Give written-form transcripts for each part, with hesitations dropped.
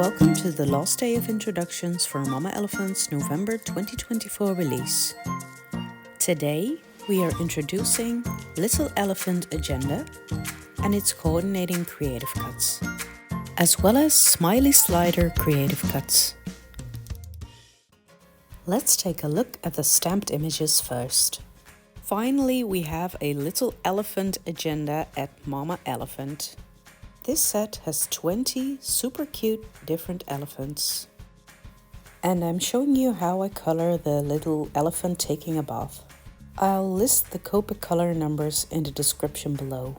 Welcome to the last day of introductions for Mama Elephant's November 2024 release. Today we are introducing Little Elephant Agenda and its coordinating creative cuts, as well as Smiley Slider creative cuts. Let's take a look at the stamped images first. Finally, we have a Little Elephant Agenda at Mama Elephant. This set has 20 super cute different elephants. And I'm showing you how I color the little elephant taking a bath. I'll list the Copic color numbers in the description below.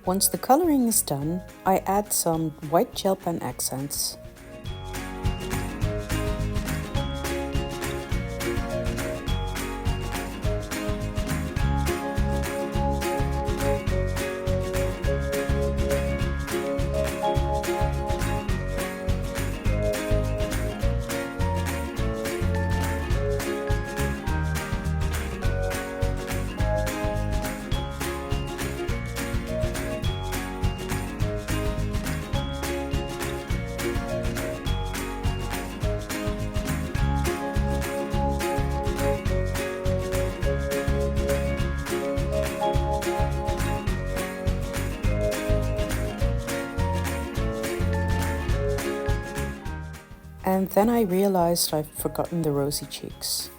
Once the coloring is done, I add some white gel pen accents. then I realized I've forgotten the rosy cheeks.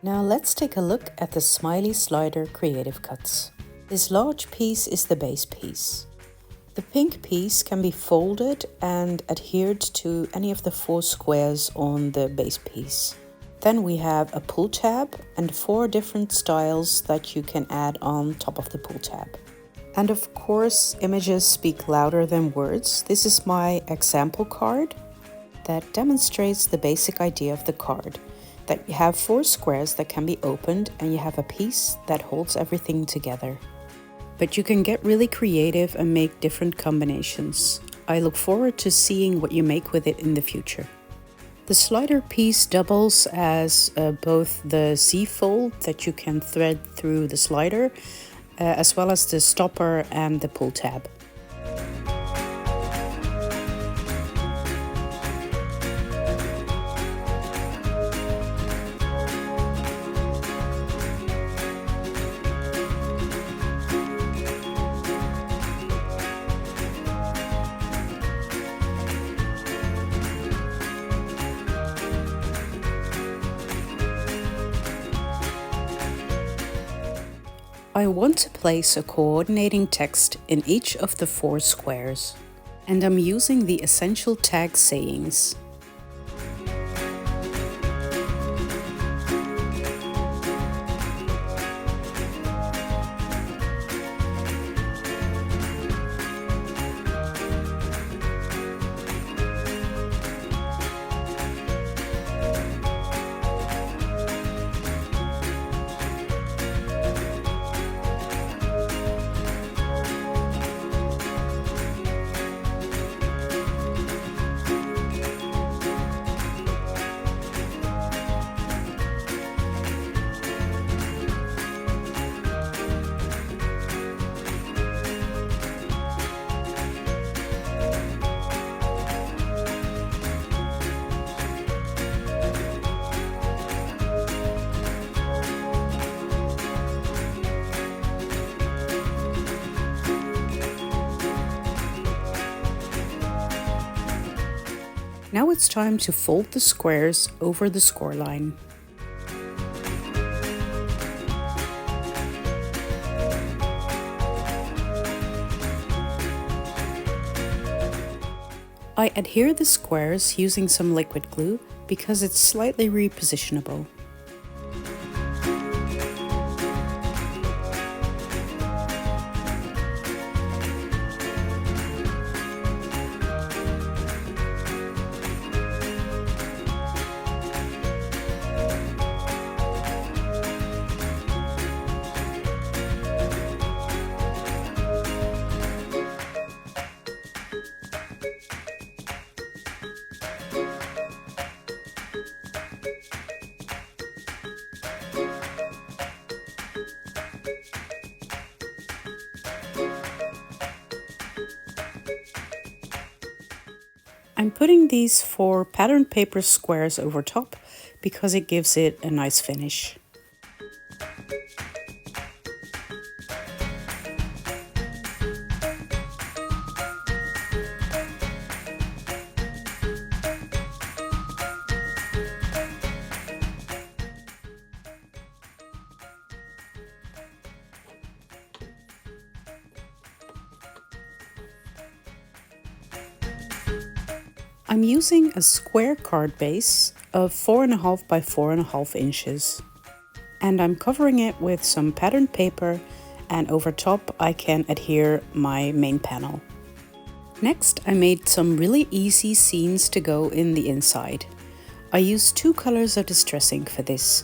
Now let's take a look at the Smiley Slider Creative Cuts. This large piece is the base piece. The pink piece can be folded and adhered to any of the 4 squares on the base piece. Then we have a pull tab and 4 different styles that you can add on top of the pull tab. And of course, images speak louder than words. This is my example card that demonstrates the basic idea of the card. That you have 4 squares that can be opened and you have a piece that holds everything together. But you can get really creative and make different combinations. I look forward to seeing what you make with it in the future. The slider piece doubles as both the Z-fold that you can thread through the slider, as well as the stopper and the pull tab. I want to place a coordinating text in each of the 4 squares, and I'm using the essential tag sayings. Now it's time to fold the squares over the score line. I adhere the squares using some liquid glue because it's slightly repositionable. I'm putting these 4 pattern paper squares over top because it gives it a nice finish. I'm using a square card base of 4.5 by 4.5 inches. And I'm covering it with some patterned paper, and over top I can adhere my main panel. Next, I made some really easy scenes to go in the inside. I used 2 colors of distress ink for this.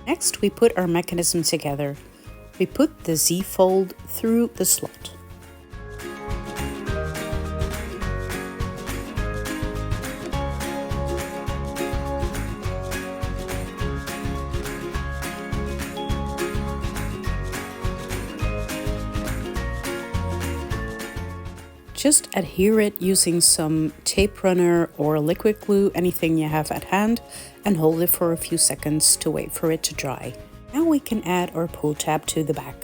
Next, we put our mechanism together. We put the Z-fold through the slot. Just adhere it using some tape runner or liquid glue, anything you have at hand, and hold it for a few seconds to wait for it to dry. Now we can add our pull tab to the back.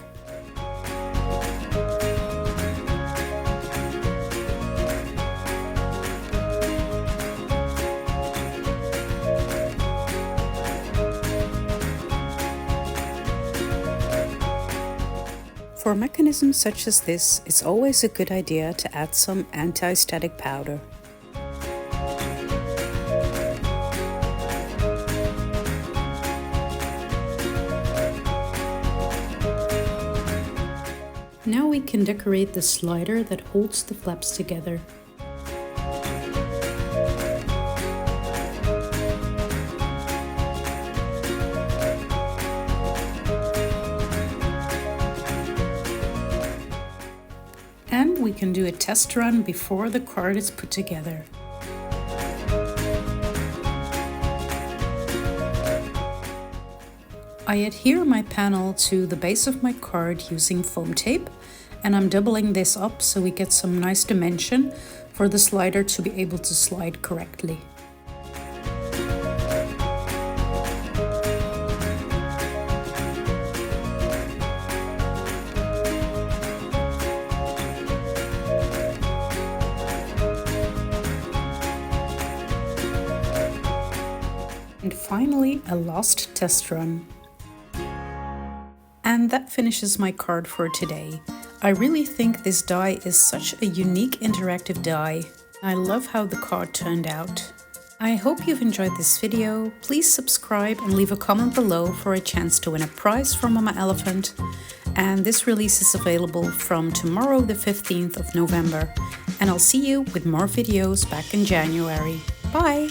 For mechanisms such as this, it's always a good idea to add some anti-static powder. Now we can decorate the slider that holds the flaps together. And we can do a test run before the card is put together. I adhere my panel to the base of my card using foam tape, and I'm doubling this up so we get some nice dimension for the slider to be able to slide correctly. And finally, a last test run. And that finishes my card for today. I really think this die is such a unique interactive die. I love how the card turned out. I hope you've enjoyed this video. Please subscribe and leave a comment below for a chance to win a prize from Mama Elephant. And this release is available from tomorrow, the 15th of November. And I'll see you with more videos back in January. Bye!